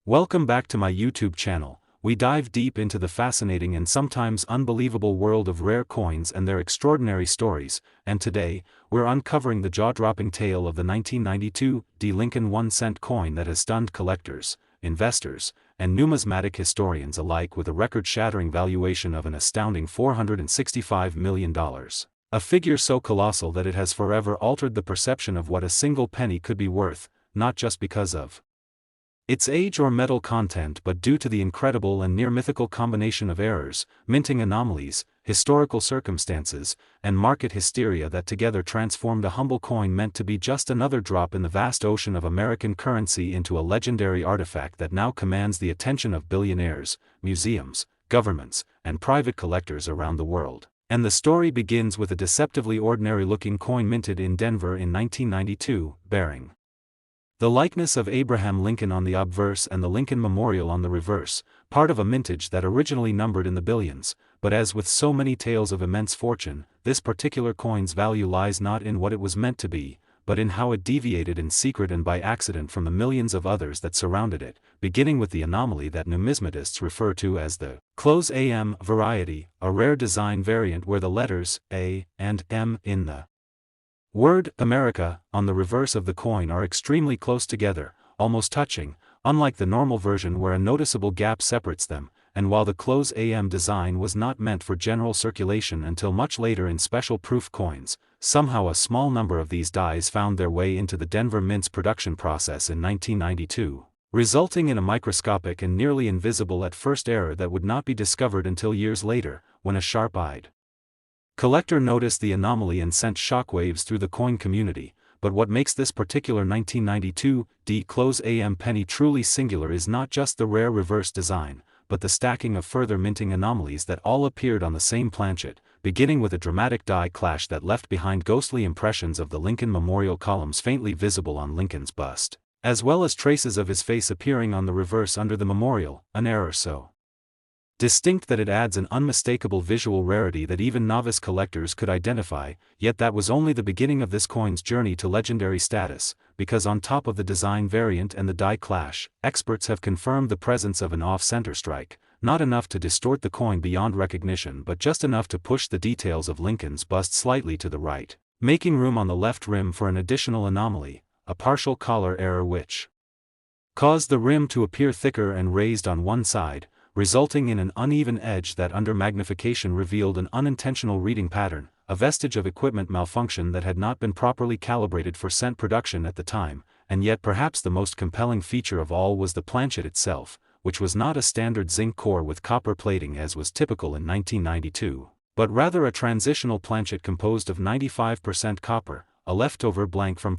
Welcome back to my YouTube channel. We dive deep into the fascinating and sometimes unbelievable world of rare coins and their extraordinary stories, and today, we're uncovering the jaw-dropping tale of the 1992 Lincoln 1-cent coin that has stunned collectors, investors, and numismatic historians alike with a record-shattering valuation of an astounding $465 million. A figure so colossal that it has forever altered the perception of what a single penny could be worth, not just because of its age or metal content but due to the incredible and near-mythical combination of errors, minting anomalies, historical circumstances, and market hysteria that together transformed a humble coin meant to be just another drop in the vast ocean of American currency into a legendary artifact that now commands the attention of billionaires, museums, governments, and private collectors around the world. And the story begins with a deceptively ordinary-looking coin minted in Denver in 1992, bearing the likeness of Abraham Lincoln on the obverse and the Lincoln Memorial on the reverse, part of a mintage that originally numbered in the billions, but as with so many tales of immense fortune, this particular coin's value lies not in what it was meant to be, but in how it deviated in secret and by accident from the millions of others that surrounded it, beginning with the anomaly that numismatists refer to as the close AM variety, a rare design variant where the letters A and M in the word America on the reverse of the coin are extremely close together, almost touching, unlike the normal version where a noticeable gap separates them, and while the close AM design was not meant for general circulation until much later in special proof coins, somehow a small number of these dies found their way into the Denver Mint's production process in 1992, resulting in a microscopic and nearly invisible at first error that would not be discovered until years later, when a sharp-eyed collector noticed the anomaly and sent shockwaves through the coin community. But what makes this particular 1992 close AM penny truly singular is not just the rare reverse design, but the stacking of further minting anomalies that all appeared on the same planchet, beginning with a dramatic die clash that left behind ghostly impressions of the Lincoln Memorial columns faintly visible on Lincoln's bust, as well as traces of his face appearing on the reverse under the memorial, an error so distinct that it adds an unmistakable visual rarity that even novice collectors could identify. Yet that was only the beginning of this coin's journey to legendary status, because on top of the design variant and the die clash, experts have confirmed the presence of an off-center strike, not enough to distort the coin beyond recognition but just enough to push the details of Lincoln's bust slightly to the right, making room on the left rim for an additional anomaly, a partial collar error which caused the rim to appear thicker and raised on one side, resulting in an uneven edge that under magnification revealed an unintentional reading pattern, a vestige of equipment malfunction that had not been properly calibrated for cent production at the time. And yet perhaps the most compelling feature of all was the planchet itself, which was not a standard zinc core with copper plating as was typical in 1992, but rather a transitional planchet composed of 95% copper, a leftover blank from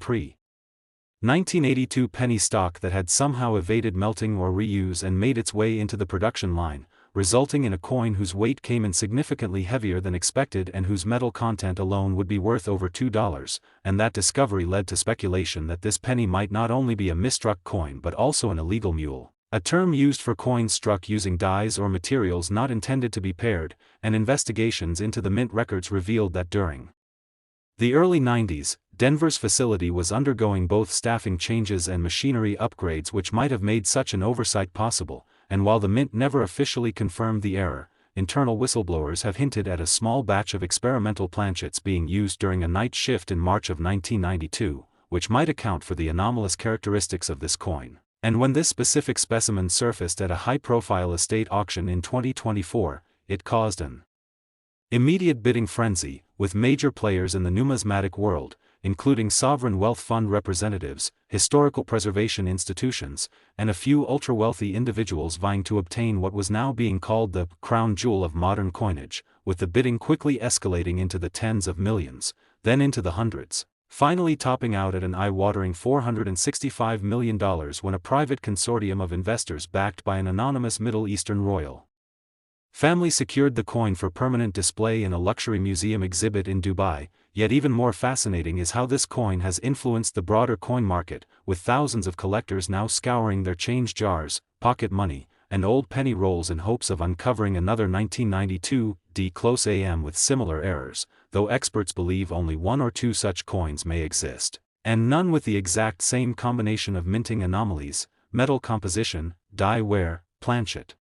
pre-1982 penny stock that had somehow evaded melting or reuse and made its way into the production line, resulting in a coin whose weight came in significantly heavier than expected and whose metal content alone would be worth over $2, and that discovery led to speculation that this penny might not only be a misstruck coin but also an illegal mule, a term used for coins struck using dies or materials not intended to be paired, and investigations into the mint records revealed that during the early 90s, Denver's facility was undergoing both staffing changes and machinery upgrades which might have made such an oversight possible, and while the mint never officially confirmed the error, internal whistleblowers have hinted at a small batch of experimental planchets being used during a night shift in March of 1992, which might account for the anomalous characteristics of this coin. And when this specific specimen surfaced at a high-profile estate auction in 2024, it caused an immediate bidding frenzy, with major players in the numismatic world, including sovereign wealth fund representatives, historical preservation institutions, and a few ultra-wealthy individuals vying to obtain what was now being called the crown jewel of modern coinage, with the bidding quickly escalating into the tens of millions, then into the hundreds, finally topping out at an eye-watering $465 million when a private consortium of investors backed by an anonymous Middle Eastern royal family secured the coin for permanent display in a luxury museum exhibit in Dubai. Yet even more fascinating is how this coin has influenced the broader coin market, with thousands of collectors now scouring their change jars, pocket money, and old penny rolls in hopes of uncovering another 1992 close AM with similar errors, though experts believe only one or two such coins may exist, and none with the exact same combination of minting anomalies, metal composition, die wear, planchet.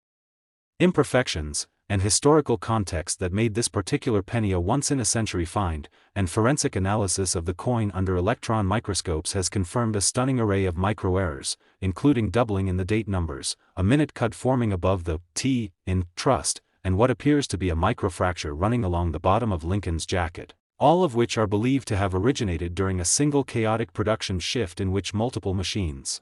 Imperfections, and historical context that made this particular penny a once-in-a-century find, and forensic analysis of the coin under electron microscopes has confirmed a stunning array of micro-errors, including doubling in the date numbers, a minute cut forming above the T in trust, and what appears to be a microfracture running along the bottom of Lincoln's jacket, all of which are believed to have originated during a single chaotic production shift in which multiple machines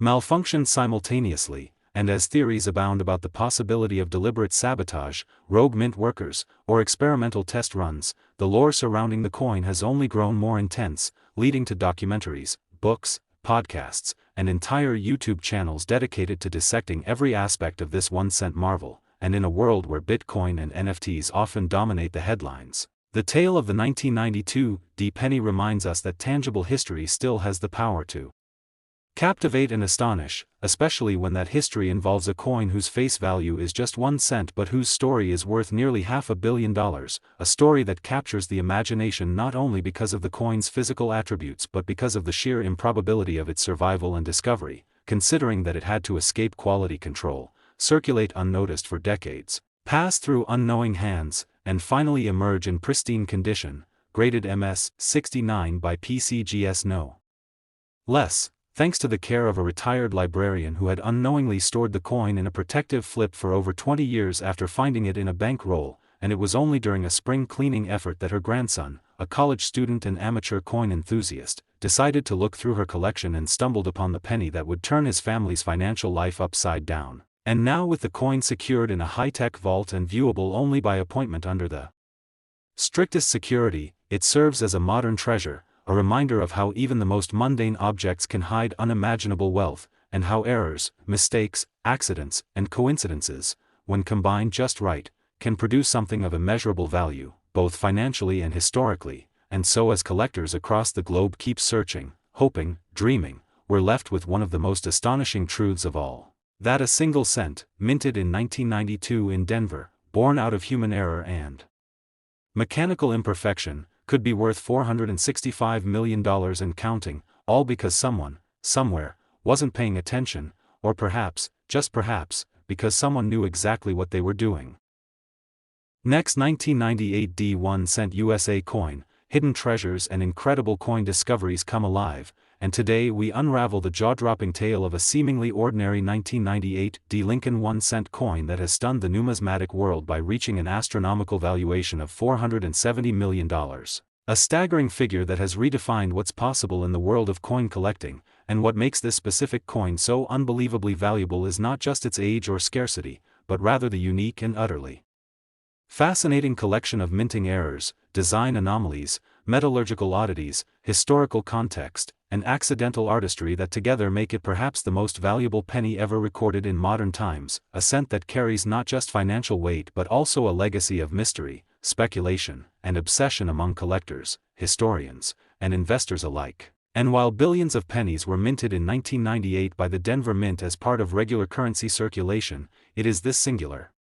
malfunctioned simultaneously. And as theories abound about the possibility of deliberate sabotage, rogue mint workers, or experimental test runs, the lore surrounding the coin has only grown more intense, leading to documentaries, books, podcasts, and entire YouTube channels dedicated to dissecting every aspect of this 1-cent marvel. And in a world where Bitcoin and NFTs often dominate the headlines, the tale of the 1992 D penny reminds us that tangible history still has the power to captivate and astonish, especially when that history involves a coin whose face value is just 1 cent but whose story is worth nearly $500 million, a story that captures the imagination not only because of the coin's physical attributes but because of the sheer improbability of its survival and discovery, considering that it had to escape quality control, circulate unnoticed for decades, pass through unknowing hands, and finally emerge in pristine condition, graded MS 69 by PCGS no less, thanks to the care of a retired librarian who had unknowingly stored the coin in a protective flip for over 20 years after finding it in a bank roll, and it was only during a spring cleaning effort that her grandson, a college student and amateur coin enthusiast, decided to look through her collection and stumbled upon the penny that would turn his family's financial life upside down. And now, with the coin secured in a high-tech vault and viewable only by appointment under the strictest security, it serves as a modern treasure, a reminder of how even the most mundane objects can hide unimaginable wealth, and how errors, mistakes, accidents, and coincidences, when combined just right, can produce something of immeasurable value, both financially and historically. And so, as collectors across the globe keep searching, hoping, dreaming, we're left with one of the most astonishing truths of all: that a single cent, minted in 1992 in Denver, born out of human error and mechanical imperfection, could be worth $465 million and counting, all because someone, somewhere, wasn't paying attention, or perhaps, just perhaps, because someone knew exactly what they were doing. Next, 1998 D 1 cent USA coin, hidden treasures and incredible coin discoveries come alive, and today we unravel the jaw-dropping tale of a seemingly ordinary 1998 D Lincoln 1 cent coin that has stunned the numismatic world by reaching an astronomical valuation of $470 million. A staggering figure that has redefined what's possible in the world of coin collecting, and what makes this specific coin so unbelievably valuable is not just its age or scarcity, but rather the unique and utterly fascinating collection of minting errors, design anomalies, metallurgical oddities, historical context, and accidental artistry that together make it perhaps the most valuable penny ever recorded in modern times, a cent that carries not just financial weight but also a legacy of mystery, speculation, and obsession among collectors, historians, and investors alike. And while billions of pennies were minted in 1998 by the Denver Mint as part of regular currency circulation, it is this singular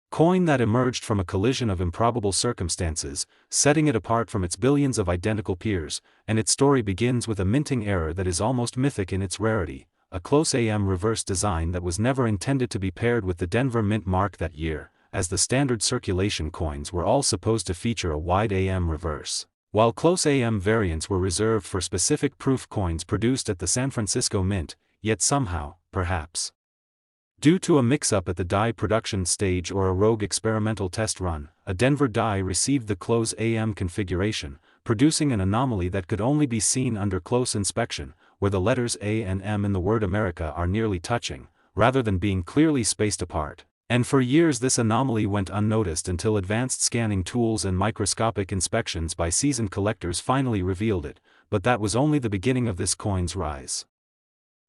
coin that emerged from a collision of improbable circumstances, setting it apart from its billions of identical peers, and its story begins with a minting error that is almost mythic in its rarity, a close AM reverse design that was never intended to be paired with the Denver Mint mark that year, as the standard circulation coins were all supposed to feature a wide AM reverse, while close AM variants were reserved for specific proof coins produced at the San Francisco Mint, yet somehow, perhaps due to a mix-up at the die production stage or a rogue experimental test run, a Denver die received the close AM configuration, producing an anomaly that could only be seen under close inspection, where the letters A and M in the word America are nearly touching, rather than being clearly spaced apart. And for years this anomaly went unnoticed until advanced scanning tools and microscopic inspections by seasoned collectors finally revealed it, but that was only the beginning of this coin's rise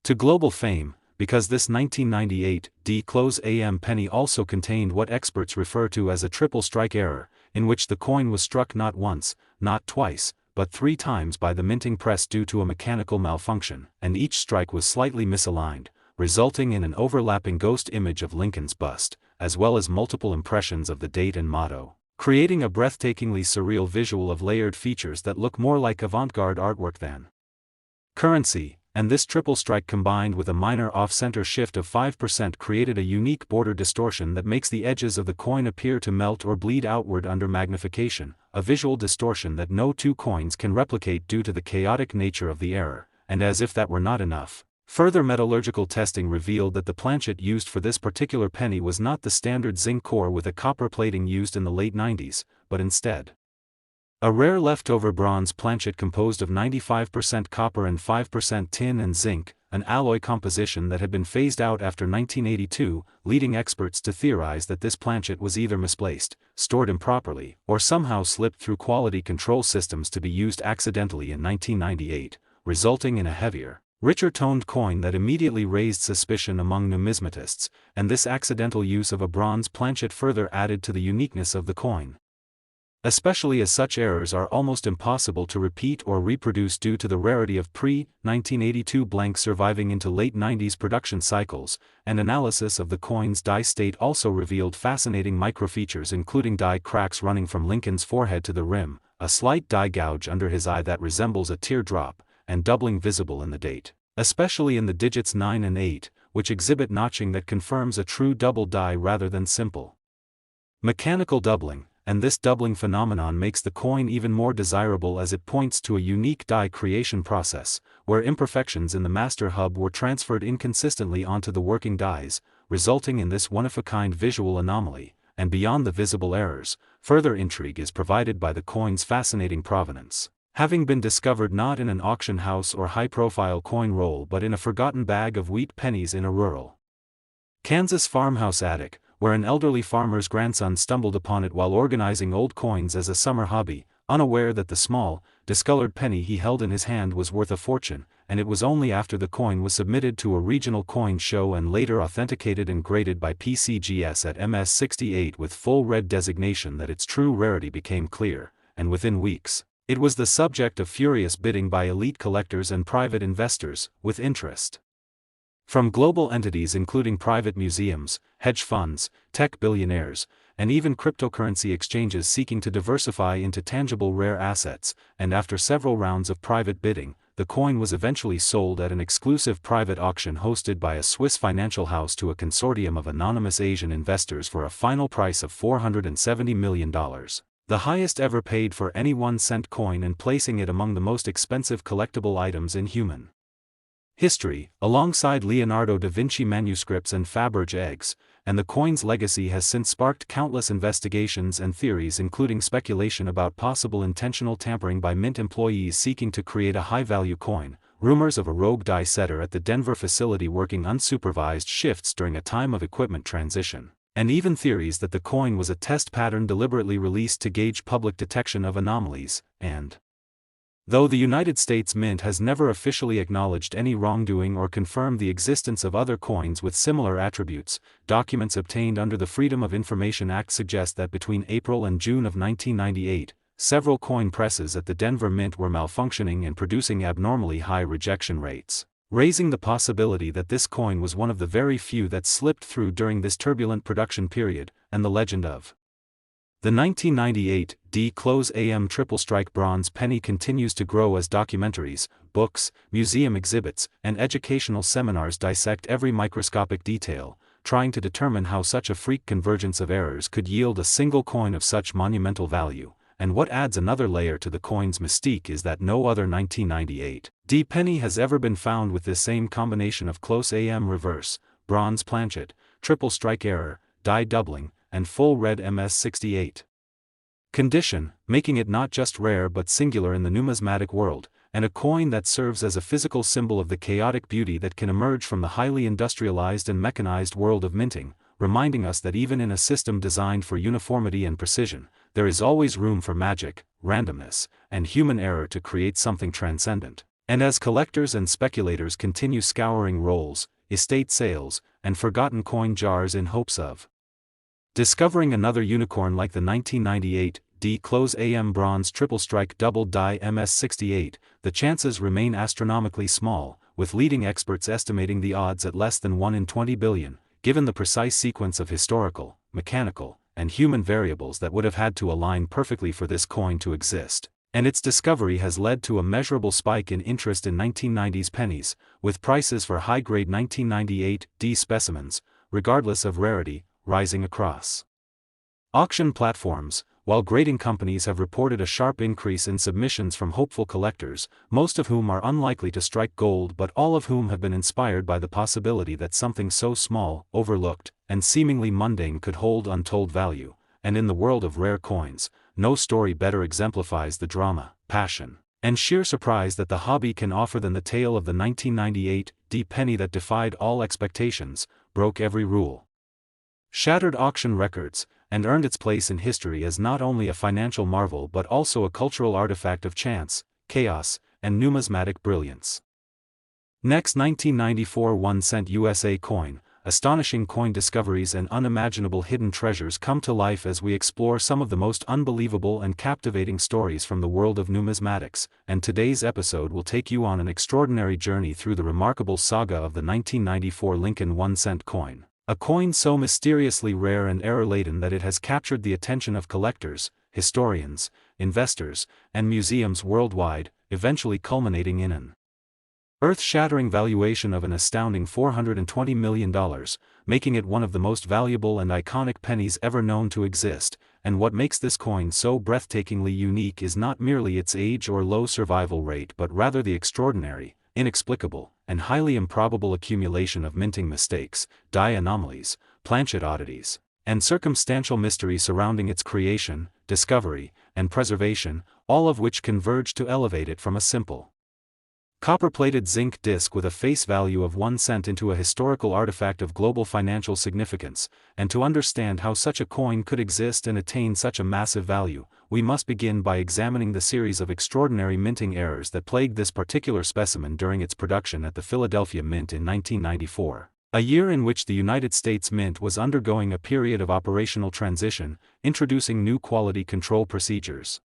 to global fame, because this 1998 D close AM penny also contained what experts refer to as a triple strike error, in which the coin was struck not once, not twice, but 3 times by the minting press due to a mechanical malfunction, and each strike was slightly misaligned, resulting in an overlapping ghost image of Lincoln's bust, as well as multiple impressions of the date and motto, creating a breathtakingly surreal visual of layered features that look more like avant-garde artwork than currency. and this triple strike combined with a minor off-center shift of 5% created a unique border distortion that makes the edges of the coin appear to melt or bleed outward under magnification, a visual distortion that no two coins can replicate due to the chaotic nature of the error. And as if that were not enough, further metallurgical testing revealed that the planchet used for this particular penny was not the standard zinc core with a copper plating used in the late 90s, but instead a rare leftover bronze planchet composed of 95% copper and 5% tin and zinc, an alloy composition that had been phased out after 1982, leading experts to theorize that this planchet was either misplaced, stored improperly, or somehow slipped through quality control systems to be used accidentally in 1998, resulting in a heavier, richer toned coin that immediately raised suspicion among numismatists, and this accidental use of a bronze planchet further added to the uniqueness of the coin. Especially as such errors are almost impossible to repeat or reproduce due to the rarity of pre-1982 blanks surviving into late 90s production cycles, and analysis of the coin's die state also revealed fascinating microfeatures including die cracks running from Lincoln's forehead to the rim, a slight die gouge under his eye that resembles a teardrop, and doubling visible in the date, especially in the digits 9 and 8, which exhibit notching that confirms a true double die rather than simple mechanical doubling. And this doubling phenomenon makes the coin even more desirable as it points to a unique die creation process, where imperfections in the master hub were transferred inconsistently onto the working dies, resulting in this one-of-a-kind visual anomaly. And beyond the visible errors, further intrigue is provided by the coin's fascinating provenance, having been discovered not in an auction house or high-profile coin roll but in a forgotten bag of wheat pennies in a rural Kansas farmhouse attic, where an elderly farmer's grandson stumbled upon it while organizing old coins as a summer hobby, unaware that the small, discolored penny he held in his hand was worth a fortune, and it was only after the coin was submitted to a regional coin show and later authenticated and graded by PCGS at MS68 with full red designation that its true rarity became clear, and within weeks, it was the subject of furious bidding by elite collectors and private investors, with interest from global entities including private museums, hedge funds, tech billionaires, and even cryptocurrency exchanges seeking to diversify into tangible rare assets, and after several rounds of private bidding, the coin was eventually sold at an exclusive private auction hosted by a Swiss financial house to a consortium of anonymous Asian investors for a final price of $470 million, the highest ever paid for any 1-cent coin and placing it among the most expensive collectible items in human history, alongside Leonardo da Vinci manuscripts and Faberge eggs, and the coin's legacy has since sparked countless investigations and theories including speculation about possible intentional tampering by Mint employees seeking to create a high-value coin, rumors of a rogue die setter at the Denver facility working unsupervised shifts during a time of equipment transition, and even theories that the coin was a test pattern deliberately released to gauge public detection of anomalies, and though the United States Mint has never officially acknowledged any wrongdoing or confirmed the existence of other coins with similar attributes, documents obtained under the Freedom of Information Act suggest that between April and June of 1998, several coin presses at the Denver Mint were malfunctioning and producing abnormally high rejection rates, raising the possibility that this coin was one of the very few that slipped through during this turbulent production period, and the legend of the 1998 D-Close AM Triple Strike Bronze Penny continues to grow as documentaries, books, museum exhibits, and educational seminars dissect every microscopic detail, trying to determine how such a freak convergence of errors could yield a single coin of such monumental value. And what adds another layer to the coin's mystique is that no other 1998 D penny has ever been found with this same combination of close AM reverse, bronze planchet, triple strike error, die doubling, and full red MS68 condition, making it not just rare but singular in the numismatic world, and a coin that serves as a physical symbol of the chaotic beauty that can emerge from the highly industrialized and mechanized world of minting, reminding us that even in a system designed for uniformity and precision, there is always room for magic, randomness, and human error to create something transcendent. And as collectors and speculators continue scouring rolls, estate sales, and forgotten coin jars in hopes of discovering another unicorn like the 1998 D-Close AM Bronze Triple Strike Double Die MS68, the chances remain astronomically small, with leading experts estimating the odds at less than 1 in 20 billion, given the precise sequence of historical, mechanical, and human variables that would have had to align perfectly for this coin to exist. And its discovery has led to a measurable spike in interest in 1990s pennies, with prices for high-grade 1998 specimens, regardless of rarity, rising across auction platforms. While grading companies have reported a sharp increase in submissions from hopeful collectors, most of whom are unlikely to strike gold but all of whom have been inspired by the possibility that something so small, overlooked, and seemingly mundane could hold untold value, and in the world of rare coins, no story better exemplifies the drama, passion, and sheer surprise that the hobby can offer than the tale of the 1998 penny that defied all expectations, broke every rule, shattered auction records, and earned its place in history as not only a financial marvel but also a cultural artifact of chance, chaos, and numismatic brilliance. Next, 1994 1-cent USA coin. Astonishing coin discoveries and unimaginable hidden treasures come to life as we explore some of the most unbelievable and captivating stories from the world of numismatics, and today's episode will take you on an extraordinary journey through the remarkable saga of the 1994 Lincoln 1-cent coin. A coin so mysteriously rare and error-laden that it has captured the attention of collectors, historians, investors, and museums worldwide, eventually culminating in an earth-shattering valuation of an astounding $420 million, making it one of the most valuable and iconic pennies ever known to exist. And what makes this coin so breathtakingly unique is not merely its age or low survival rate but rather the extraordinary, inexplicable, and highly improbable accumulation of minting mistakes, die anomalies, planchet oddities, and circumstantial mystery surrounding its creation, discovery, and preservation, all of which converge to elevate it from a simple copper-plated zinc disc with a face value of 1 cent into a historical artifact of global financial significance. And to understand how such a coin could exist and attain such a massive value, we must begin by examining the series of extraordinary minting errors that plagued this particular specimen during its production at the Philadelphia Mint in 1994, a year in which the United States Mint was undergoing a period of operational transition, introducing new quality control procedures,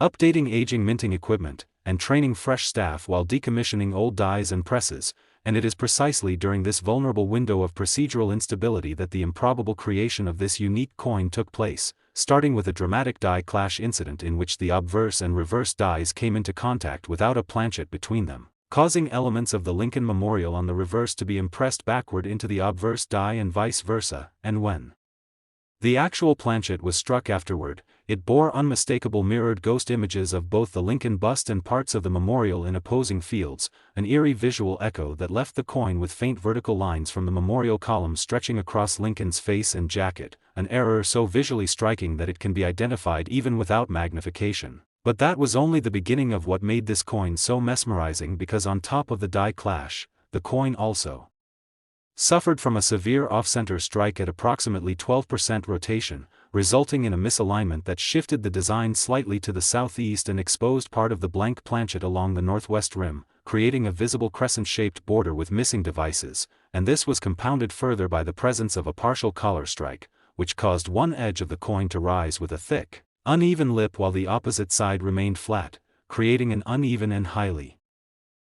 updating aging minting equipment, and training fresh staff while decommissioning old dies and presses. And it is precisely during this vulnerable window of procedural instability that the improbable creation of this unique coin took place, starting with a dramatic die clash incident in which the obverse and reverse dies came into contact without a planchet between them, causing elements of the Lincoln Memorial on the reverse to be impressed backward into the obverse die and vice versa, and when the actual planchet was struck afterward, it bore unmistakable mirrored ghost images of both the Lincoln bust and parts of the memorial in opposing fields, an eerie visual echo that left the coin with faint vertical lines from the memorial column stretching across Lincoln's face and jacket, an error so visually striking that it can be identified even without magnification. But that was only the beginning of what made this coin so mesmerizing, because on top of the die clash, the coin also suffered from a severe off-center strike at approximately 12% rotation, resulting in a misalignment that shifted the design slightly to the southeast and exposed part of the blank planchet along the northwest rim, creating a visible crescent-shaped border with missing devices. And this was compounded further by the presence of a partial collar strike, which caused one edge of the coin to rise with a thick, uneven lip while the opposite side remained flat, creating an uneven and highly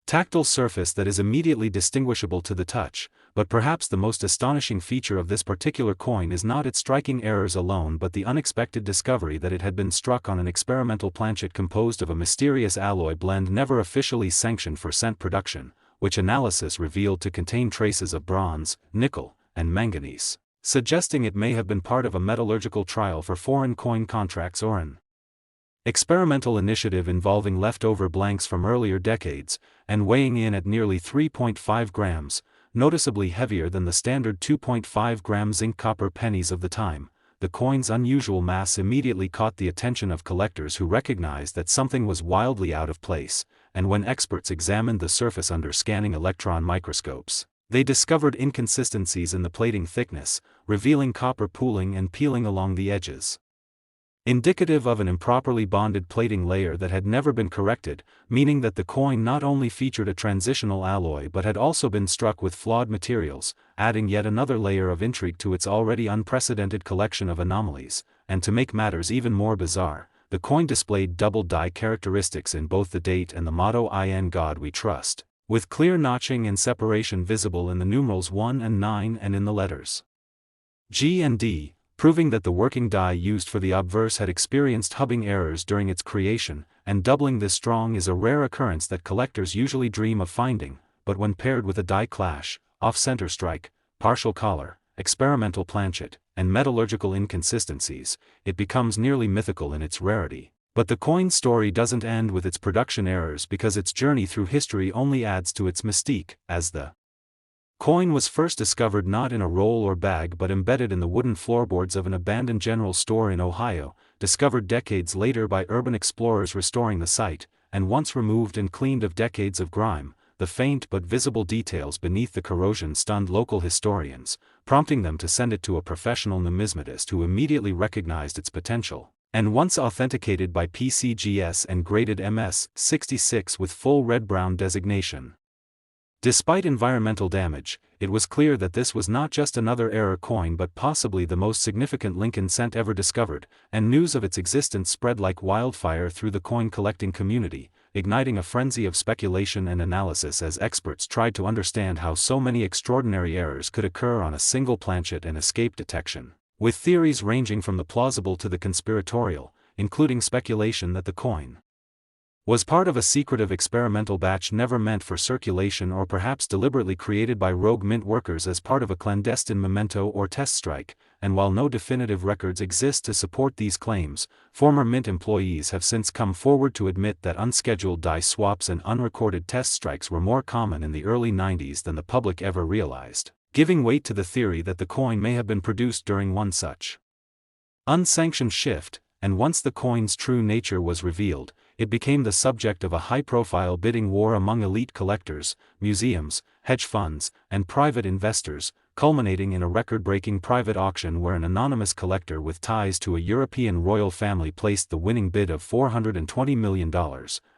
tactile surface that is immediately distinguishable to the touch. But perhaps the most astonishing feature of this particular coin is not its striking errors alone but the unexpected discovery that it had been struck on an experimental planchet composed of a mysterious alloy blend never officially sanctioned for cent production, which analysis revealed to contain traces of bronze, nickel, and manganese, suggesting it may have been part of a metallurgical trial for foreign coin contracts or an experimental initiative involving leftover blanks from earlier decades, and weighing in at nearly 3.5 grams, noticeably heavier than the standard 2.5-gram zinc-copper pennies of the time. The coin's unusual mass immediately caught the attention of collectors who recognized that something was wildly out of place, and when experts examined the surface under scanning electron microscopes, they discovered inconsistencies in the plating thickness, revealing copper pooling and peeling along the edges, indicative of an improperly bonded plating layer that had never been corrected, meaning that the coin not only featured a transitional alloy but had also been struck with flawed materials, adding yet another layer of intrigue to its already unprecedented collection of anomalies. And to make matters even more bizarre, the coin displayed double die characteristics in both the date and the motto "In God We Trust", with clear notching and separation visible in the numerals 1 and 9 and in the letters G and D, proving that the working die used for the obverse had experienced hubbing errors during its creation, and doubling this strong is a rare occurrence that collectors usually dream of finding, but when paired with a die clash, off-center strike, partial collar, experimental planchet, and metallurgical inconsistencies, it becomes nearly mythical in its rarity. But the coin's story doesn't end with its production errors, because its journey through history only adds to its mystique, as the coin was first discovered not in a roll or bag but embedded in the wooden floorboards of an abandoned general store in Ohio, discovered decades later by urban explorers restoring the site, and once removed and cleaned of decades of grime. The faint but visible details beneath the corrosion stunned local historians, prompting them to send it to a professional numismatist who immediately recognized its potential. And once authenticated by PCGS and graded MS-66 with full red-brown designation. Despite environmental damage, it was clear that this was not just another error coin but possibly the most significant Lincoln cent ever discovered, and news of its existence spread like wildfire through the coin-collecting community, igniting a frenzy of speculation and analysis as experts tried to understand how so many extraordinary errors could occur on a single planchet and escape detection, with theories ranging from the plausible to the conspiratorial, including speculation that the coin was part of a secretive experimental batch never meant for circulation or perhaps deliberately created by rogue mint workers as part of a clandestine memento or test strike. And while no definitive records exist to support these claims, former mint employees have since come forward to admit that unscheduled die swaps and unrecorded test strikes were more common in the early 90s than the public ever realized, giving weight to the theory that the coin may have been produced during one such unsanctioned shift. And once the coin's true nature was revealed, it became the subject of a high-profile bidding war among elite collectors, museums, hedge funds, and private investors, culminating in a record-breaking private auction where an anonymous collector with ties to a European royal family placed the winning bid of $420 million,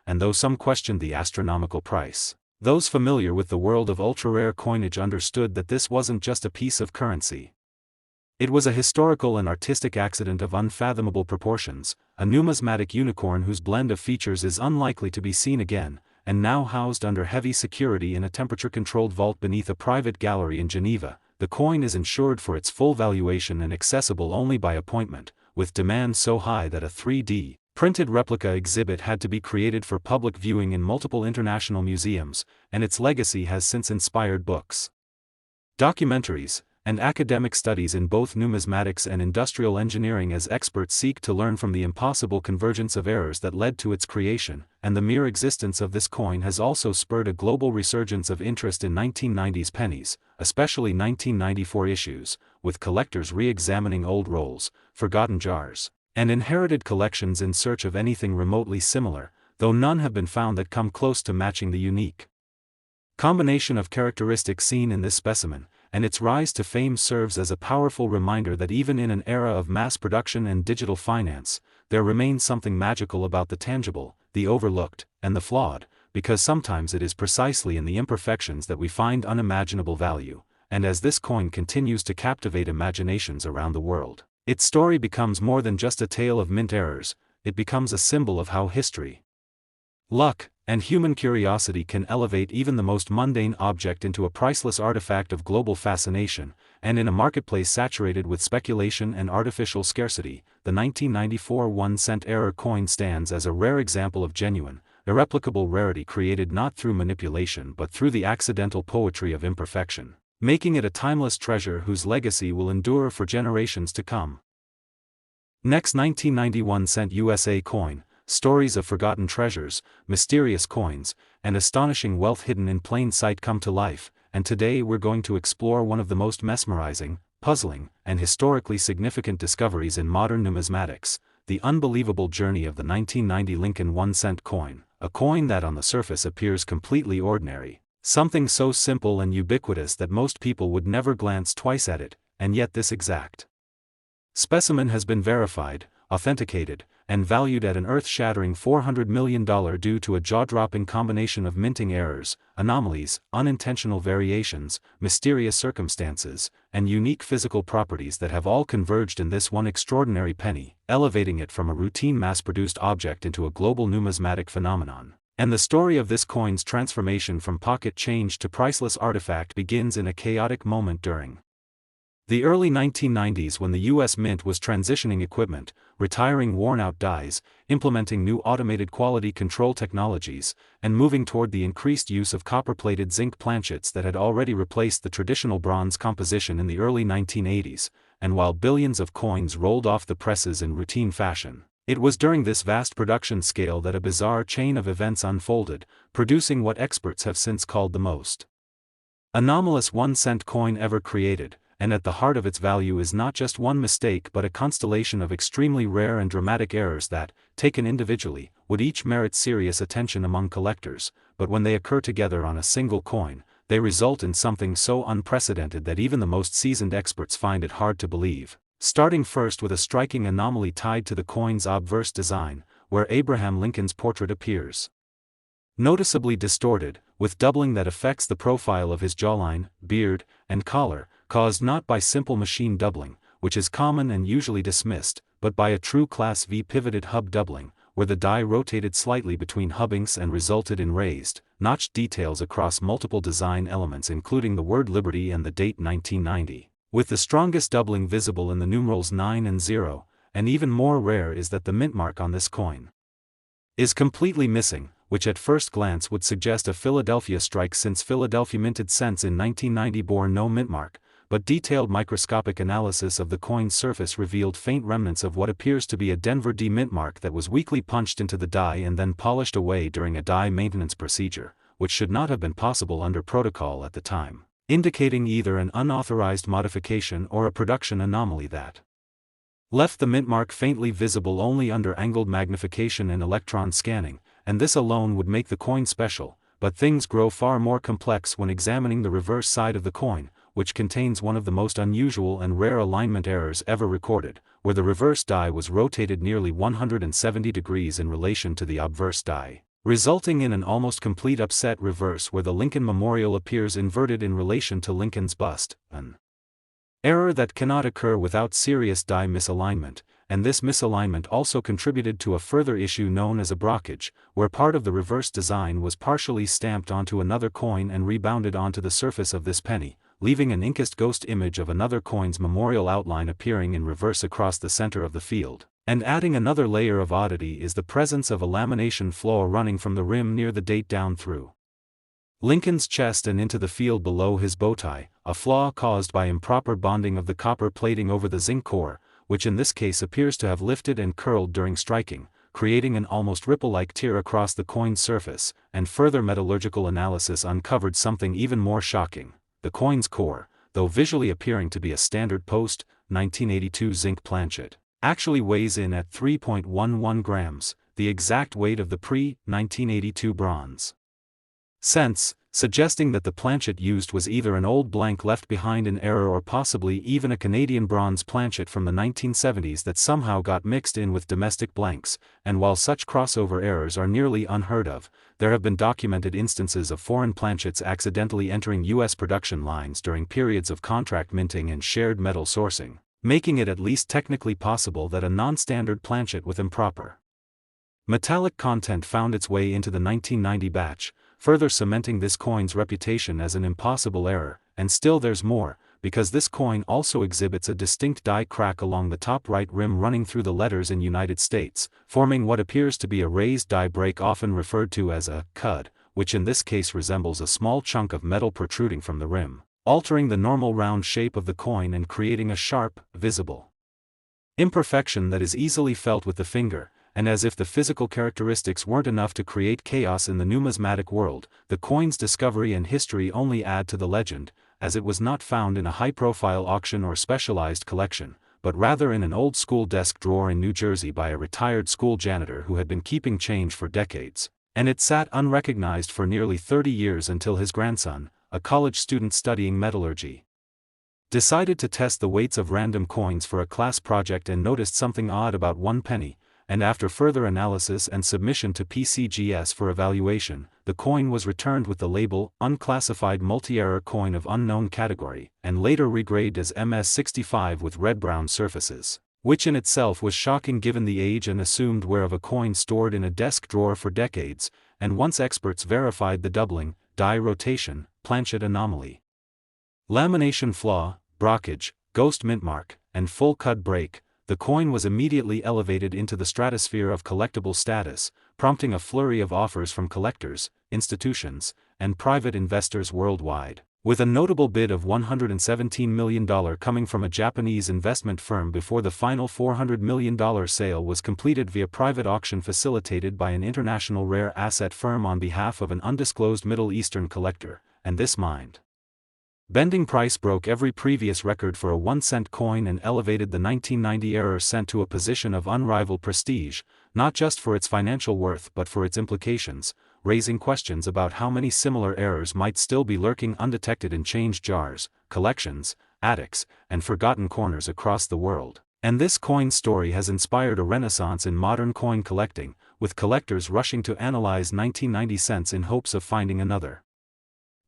and though some questioned the astronomical price, those familiar with the world of ultra-rare coinage understood that this wasn't just a piece of currency. It was a historical and artistic accident of unfathomable proportions, a numismatic unicorn whose blend of features is unlikely to be seen again, and now housed under heavy security in a temperature-controlled vault beneath a private gallery in Geneva. The coin is insured for its full valuation and accessible only by appointment, with demand so high that a 3D printed replica exhibit had to be created for public viewing in multiple international museums, and its legacy has since inspired books, documentaries, and academic studies in both numismatics and industrial engineering as experts seek to learn from the impossible convergence of errors that led to its creation. And the mere existence of this coin has also spurred a global resurgence of interest in 1990s pennies, especially 1994 issues, with collectors re-examining old rolls, forgotten jars, and inherited collections in search of anything remotely similar, though none have been found that come close to matching the unique combination of characteristics seen in this specimen. And its rise to fame serves as a powerful reminder that even in an era of mass production and digital finance, there remains something magical about the tangible, the overlooked, and the flawed, because sometimes it is precisely in the imperfections that we find unimaginable value. And as this coin continues to captivate imaginations around the world, its story becomes more than just a tale of mint errors, it becomes a symbol of how history, luck, and human curiosity can elevate even the most mundane object into a priceless artifact of global fascination. And in a marketplace saturated with speculation and artificial scarcity, the 1994 1-cent error coin stands as a rare example of genuine, irreplicable rarity created not through manipulation but through the accidental poetry of imperfection, making it a timeless treasure whose legacy will endure for generations to come. Next, 1991 cent USA coin. Stories of forgotten treasures, mysterious coins, and astonishing wealth hidden in plain sight come to life, and today we're going to explore one of the most mesmerizing, puzzling, and historically significant discoveries in modern numismatics, the unbelievable journey of the 1990 Lincoln 1-cent coin, a coin that on the surface appears completely ordinary, something so simple and ubiquitous that most people would never glance twice at it, and yet this exact specimen has been verified, authenticated, and valued at an earth-shattering $400 million due to a jaw-dropping combination of minting errors, anomalies, unintentional variations, mysterious circumstances, and unique physical properties that have all converged in this one extraordinary penny, elevating it from a routine mass-produced object into a global numismatic phenomenon. And the story of this coin's transformation from pocket change to priceless artifact begins in a chaotic moment during The early 1990s, when the U.S. Mint was transitioning equipment, retiring worn-out dies, implementing new automated quality control technologies, and moving toward the increased use of copper-plated zinc planchets that had already replaced the traditional bronze composition in the early 1980s, and while billions of coins rolled off the presses in routine fashion, it was during this vast production scale that a bizarre chain of events unfolded, producing what experts have since called the most anomalous 1-cent coin ever created. And at the heart of its value is not just one mistake but a constellation of extremely rare and dramatic errors that, taken individually, would each merit serious attention among collectors, but when they occur together on a single coin, they result in something so unprecedented that even the most seasoned experts find it hard to believe. Starting first with a striking anomaly tied to the coin's obverse design, where Abraham Lincoln's portrait appears noticeably distorted, with doubling that affects the profile of his jawline, beard, and collar, caused not by simple machine doubling, which is common and usually dismissed, but by a true Class V pivoted hub doubling, where the die rotated slightly between hubbings and resulted in raised, notched details across multiple design elements including the word Liberty and the date 1990, with the strongest doubling visible in the numerals 9 and 0, and even more rare is that the mint mark on this coin is completely missing, which at first glance would suggest a Philadelphia strike since Philadelphia minted cents in 1990 bore no mint mark, but detailed microscopic analysis of the coin's surface revealed faint remnants of what appears to be a Denver D mint mark that was weakly punched into the die and then polished away during a die maintenance procedure, which should not have been possible under protocol at the time, indicating either an unauthorized modification or a production anomaly that left the mint mark faintly visible only under angled magnification and electron scanning, and this alone would make the coin special, but things grow far more complex when examining the reverse side of the coin, which contains one of the most unusual and rare alignment errors ever recorded, where the reverse die was rotated nearly 170 degrees in relation to the obverse die, resulting in an almost complete upset reverse where the Lincoln Memorial appears inverted in relation to Lincoln's bust, an error that cannot occur without serious die misalignment, and this misalignment also contributed to a further issue known as a brockage, where part of the reverse design was partially stamped onto another coin and rebounded onto the surface of this penny, leaving an inkest ghost image of another coin's memorial outline appearing in reverse across the center of the field. And adding another layer of oddity is the presence of a lamination flaw running from the rim near the date down through Lincoln's chest and into the field below his bowtie, a flaw caused by improper bonding of the copper plating over the zinc core, which in this case appears to have lifted and curled during striking, creating an almost ripple-like tear across the coin's surface, and further metallurgical analysis uncovered something even more shocking. The coin's core, though visually appearing to be a standard post-1982 zinc planchet, actually weighs in at 3.11 grams, the exact weight of the pre-1982 bronze cents, suggesting that the planchet used was either an old blank left behind in error or possibly even a Canadian bronze planchet from the 1970s that somehow got mixed in with domestic blanks, and while such crossover errors are nearly unheard of, there have been documented instances of foreign planchets accidentally entering U.S. production lines during periods of contract minting and shared metal sourcing, making it at least technically possible that a non-standard planchet with improper metallic content found its way into the 1990 batch, further cementing this coin's reputation as an impossible error. And still there's more, because this coin also exhibits a distinct die crack along the top right rim running through the letters in United States, forming what appears to be a raised die break often referred to as a cud, which in this case resembles a small chunk of metal protruding from the rim, altering the normal round shape of the coin and creating a sharp, visible imperfection that is easily felt with the finger. And as if the physical characteristics weren't enough to create chaos in the numismatic world, the coin's discovery and history only add to the legend, as it was not found in a high-profile auction or specialized collection, but rather in an old-school desk drawer in New Jersey by a retired school janitor who had been keeping change for decades, and it sat unrecognized for nearly 30 years until his grandson, a college student studying metallurgy, decided to test the weights of random coins for a class project and noticed something odd about 1 penny. And after further analysis and submission to PCGS for evaluation, the coin was returned with the label Unclassified Multi-Error Coin of Unknown Category, and later regraded as MS65 with red-brown surfaces, which in itself was shocking given the age and assumed wear of a coin stored in a desk drawer for decades, and once experts verified the doubling, die rotation, planchet anomaly, lamination flaw, brockage, ghost mint mark, and full cut break, the coin was immediately elevated into the stratosphere of collectible status, prompting a flurry of offers from collectors, institutions, and private investors worldwide. With a notable bid of $117 million coming from a Japanese investment firm before the final $400 million sale was completed via private auction facilitated by an international rare asset firm on behalf of an undisclosed Middle Eastern collector, and this mind-bending price broke every previous record for a 1-cent coin and elevated the 1990 error cent to a position of unrivaled prestige, not just for its financial worth but for its implications, raising questions about how many similar errors might still be lurking undetected in change jars, collections, attics, and forgotten corners across the world. And this coin story has inspired a renaissance in modern coin collecting, with collectors rushing to analyze 1990 cents in hopes of finding another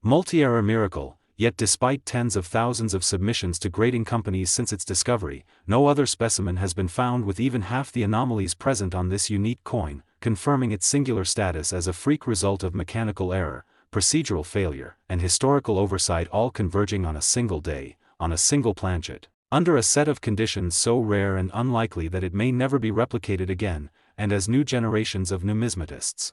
multi-error miracle. Yet despite tens of thousands of submissions to grading companies since its discovery, no other specimen has been found with even half the anomalies present on this unique coin, confirming its singular status as a freak result of mechanical error, procedural failure, and historical oversight all converging on a single day, on a single planchet, under a set of conditions so rare and unlikely that it may never be replicated again, and as new generations of numismatists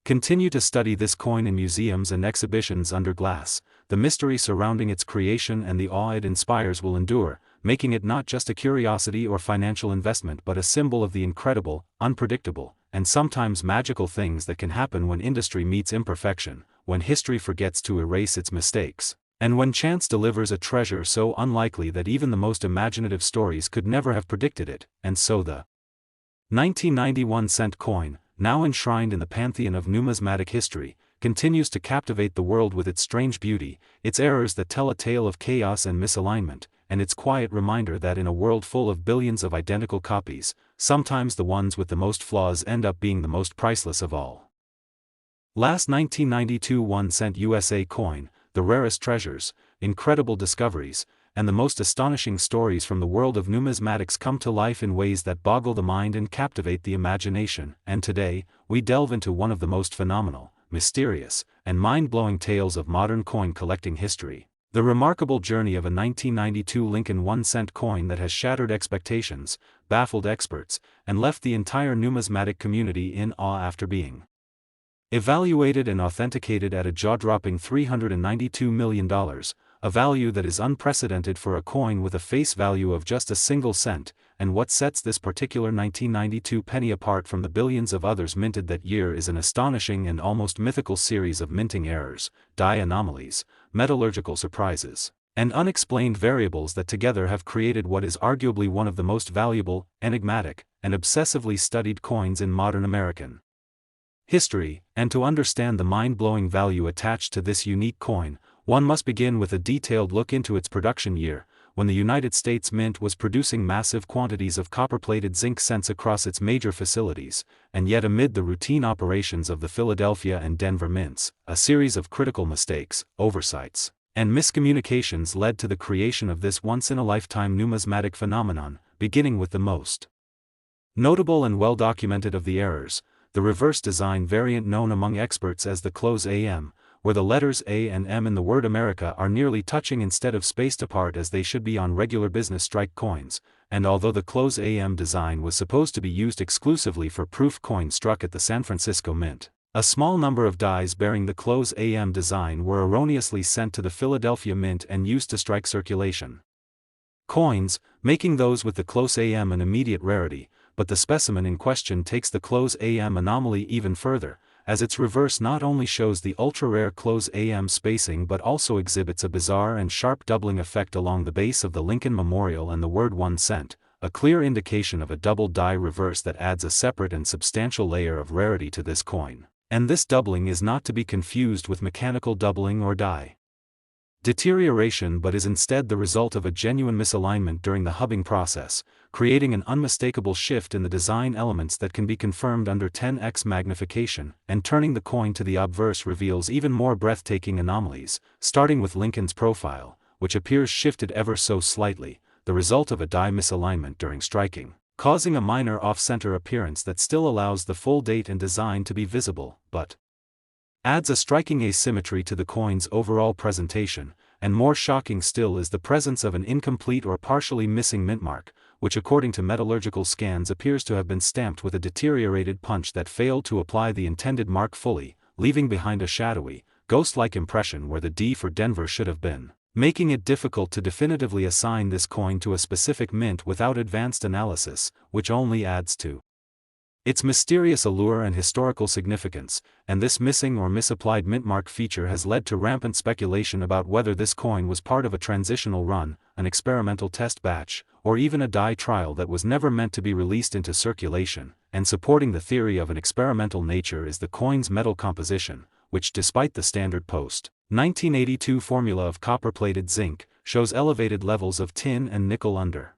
continue to study this coin in museums and exhibitions under glass, the mystery surrounding its creation and the awe it inspires will endure, making it not just a curiosity or financial investment but a symbol of the incredible, unpredictable, and sometimes magical things that can happen when industry meets imperfection, when history forgets to erase its mistakes, and when chance delivers a treasure so unlikely that even the most imaginative stories could never have predicted it. And so the 1991 cent coin, now enshrined in the pantheon of numismatic history, continues to captivate the world with its strange beauty, its errors that tell a tale of chaos and misalignment, and its quiet reminder that in a world full of billions of identical copies, sometimes the ones with the most flaws end up being the most priceless of all. Last 1992 1-cent USA coin, the rarest treasures, incredible discoveries, and the most astonishing stories from the world of numismatics come to life in ways that boggle the mind and captivate the imagination, and today, we delve into one of the most phenomenal, mysterious, and mind-blowing tales of modern coin collecting history. The remarkable journey of a 1992 Lincoln 1-cent coin that has shattered expectations, baffled experts, and left the entire numismatic community in awe after being evaluated and authenticated at a jaw-dropping $392 million, a value that is unprecedented for a coin with a face value of just a single cent, and what sets this particular 1992 penny apart from the billions of others minted that year is an astonishing and almost mythical series of minting errors, die anomalies, metallurgical surprises, and unexplained variables that together have created what is arguably one of the most valuable, enigmatic, and obsessively studied coins in modern American history. And to understand the mind-blowing value attached to this unique coin, one must begin with a detailed look into its production year, when the United States Mint was producing massive quantities of copper-plated zinc cents across its major facilities, and yet amid the routine operations of the Philadelphia and Denver mints, a series of critical mistakes, oversights, and miscommunications led to the creation of this once-in-a-lifetime numismatic phenomenon, beginning with the most notable and well-documented of the errors, the reverse design variant known among experts as the close AM, where the letters A and M in the word America are nearly touching instead of spaced apart as they should be on regular business strike coins, and although the close AM design was supposed to be used exclusively for proof coins struck at the San Francisco Mint, a small number of dies bearing the close AM design were erroneously sent to the Philadelphia Mint and used to strike circulation coins, making those with the close AM an immediate rarity, but the specimen in question takes the close AM anomaly even further, as its reverse not only shows the ultra-rare close AM spacing but also exhibits a bizarre and sharp doubling effect along the base of the Lincoln Memorial and the word 1 cent, a clear indication of a double die reverse that adds a separate and substantial layer of rarity to this coin. And this doubling is not to be confused with mechanical doubling or die deterioration but is instead the result of a genuine misalignment during the hubbing process, creating an unmistakable shift in the design elements that can be confirmed under 10x magnification, and turning the coin to the obverse reveals even more breathtaking anomalies, starting with Lincoln's profile, which appears shifted ever so slightly, the result of a die misalignment during striking, causing a minor off-center appearance that still allows the full date and design to be visible, but adds a striking asymmetry to the coin's overall presentation, and more shocking still is the presence of an incomplete or partially missing mint mark, which according to metallurgical scans appears to have been stamped with a deteriorated punch that failed to apply the intended mark fully, leaving behind a shadowy, ghost-like impression where the D for Denver should have been, making it difficult to definitively assign this coin to a specific mint without advanced analysis, which only adds to its mysterious allure and historical significance, and this missing or misapplied mint mark feature has led to rampant speculation about whether this coin was part of a transitional run, an experimental test batch, or even a die trial that was never meant to be released into circulation, and supporting the theory of an experimental nature is the coin's metal composition, which despite the standard post-1982 formula of copper-plated zinc, shows elevated levels of tin and nickel under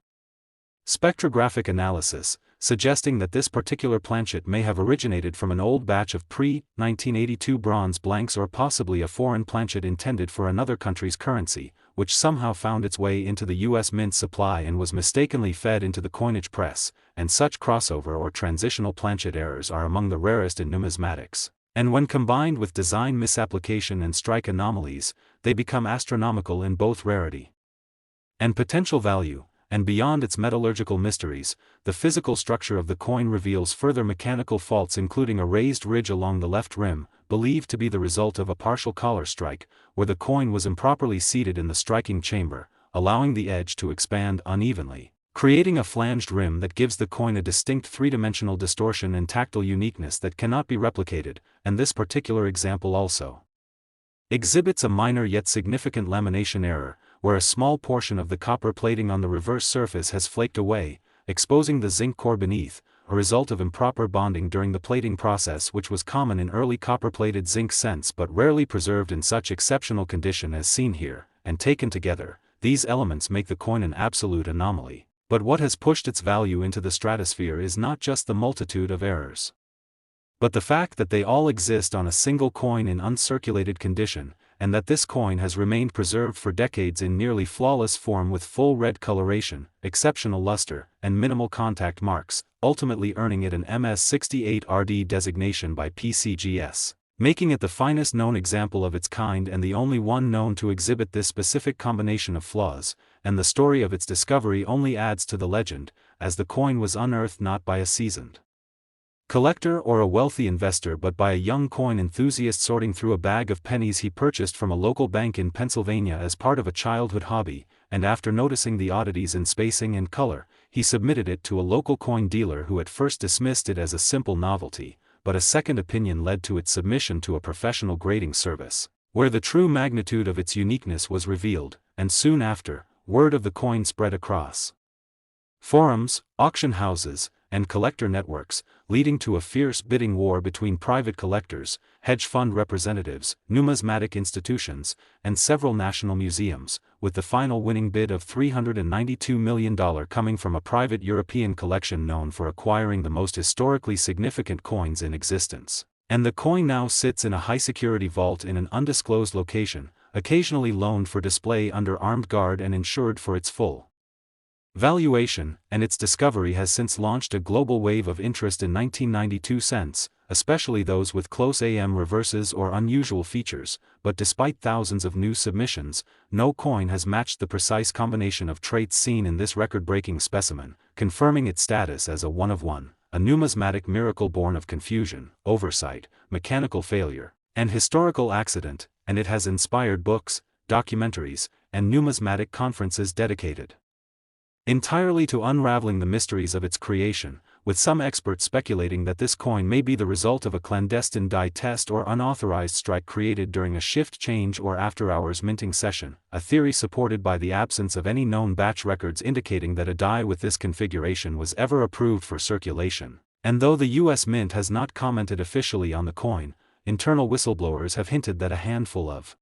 spectrographic analysis, suggesting that this particular planchet may have originated from an old batch of pre-1982 bronze blanks or possibly a foreign planchet intended for another country's currency, which somehow found its way into the U.S. mint supply and was mistakenly fed into the coinage press, and such crossover or transitional planchet errors are among the rarest in numismatics, and when combined with design misapplication and strike anomalies, they become astronomical in both rarity and potential value. And beyond its metallurgical mysteries, the physical structure of the coin reveals further mechanical faults, including a raised ridge along the left rim, believed to be the result of a partial collar strike, where the coin was improperly seated in the striking chamber, allowing the edge to expand unevenly, creating a flanged rim that gives the coin a distinct three-dimensional distortion and tactile uniqueness that cannot be replicated, and this particular example also exhibits a minor yet significant lamination error, where a small portion of the copper plating on the reverse surface has flaked away, exposing the zinc core beneath, a result of improper bonding during the plating process, which was common in early copper-plated zinc cents but rarely preserved in such exceptional condition as seen here, and taken together, these elements make the coin an absolute anomaly. But what has pushed its value into the stratosphere is not just the multitude of errors, but the fact that they all exist on a single coin in uncirculated condition, and that this coin has remained preserved for decades in nearly flawless form with full red coloration, exceptional luster, and minimal contact marks, ultimately earning it an MS68RD designation by PCGS, making it the finest known example of its kind and the only one known to exhibit this specific combination of flaws, and the story of its discovery only adds to the legend, as the coin was unearthed not by a seasoned collector or a wealthy investor but by a young coin enthusiast sorting through a bag of pennies he purchased from a local bank in Pennsylvania as part of a childhood hobby, and after noticing the oddities in spacing and color, he submitted it to a local coin dealer who at first dismissed it as a simple novelty, but a second opinion led to its submission to a professional grading service, where the true magnitude of its uniqueness was revealed, and soon after, word of the coin spread across forums, auction houses, and collector networks, leading to a fierce bidding war between private collectors, hedge fund representatives, numismatic institutions, and several national museums, with the final winning bid of $392 million coming from a private European collection known for acquiring the most historically significant coins in existence. And the coin now sits in a high-security vault in an undisclosed location, occasionally loaned for display under armed guard and insured for its full valuation, and its discovery has since launched a global wave of interest in 1992 cents, especially those with close AM reverses or unusual features, but despite thousands of new submissions, no coin has matched the precise combination of traits seen in this record-breaking specimen, confirming its status as a one-of-one, a numismatic miracle born of confusion, oversight, mechanical failure, and historical accident, and it has inspired books, documentaries, and numismatic conferences dedicated entirely to unraveling the mysteries of its creation, with some experts speculating that this coin may be the result of a clandestine die test or unauthorized strike created during a shift change or after-hours minting session, a theory supported by the absence of any known batch records indicating that a die with this configuration was ever approved for circulation. And though the U.S. Mint has not commented officially on the coin, internal whistleblowers have hinted that a handful of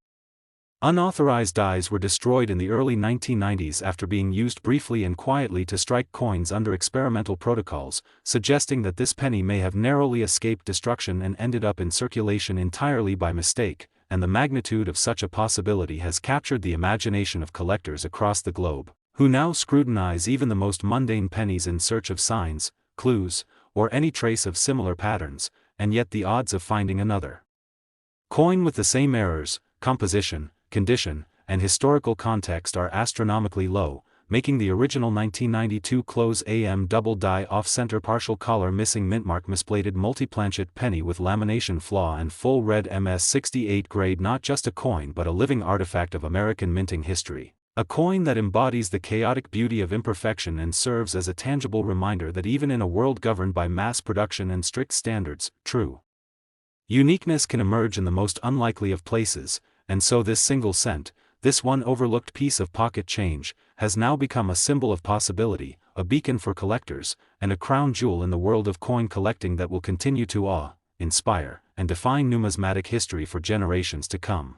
unauthorized dies were destroyed in the early 1990s after being used briefly and quietly to strike coins under experimental protocols, suggesting that this penny may have narrowly escaped destruction and ended up in circulation entirely by mistake, and the magnitude of such a possibility has captured the imagination of collectors across the globe, who now scrutinize even the most mundane pennies in search of signs, clues, or any trace of similar patterns, and yet the odds of finding another coin with the same errors, composition, condition, and historical context are astronomically low, making the original 1992 close AM double die off-center partial collar missing mintmark misplated multi-planchet penny with lamination flaw and full red MS-68 grade not just a coin but a living artifact of American minting history. A coin that embodies the chaotic beauty of imperfection and serves as a tangible reminder that even in a world governed by mass production and strict standards, true uniqueness can emerge in the most unlikely of places, and so this single cent, this one overlooked piece of pocket change, has now become a symbol of possibility, a beacon for collectors, and a crown jewel in the world of coin collecting that will continue to awe, inspire, and define numismatic history for generations to come.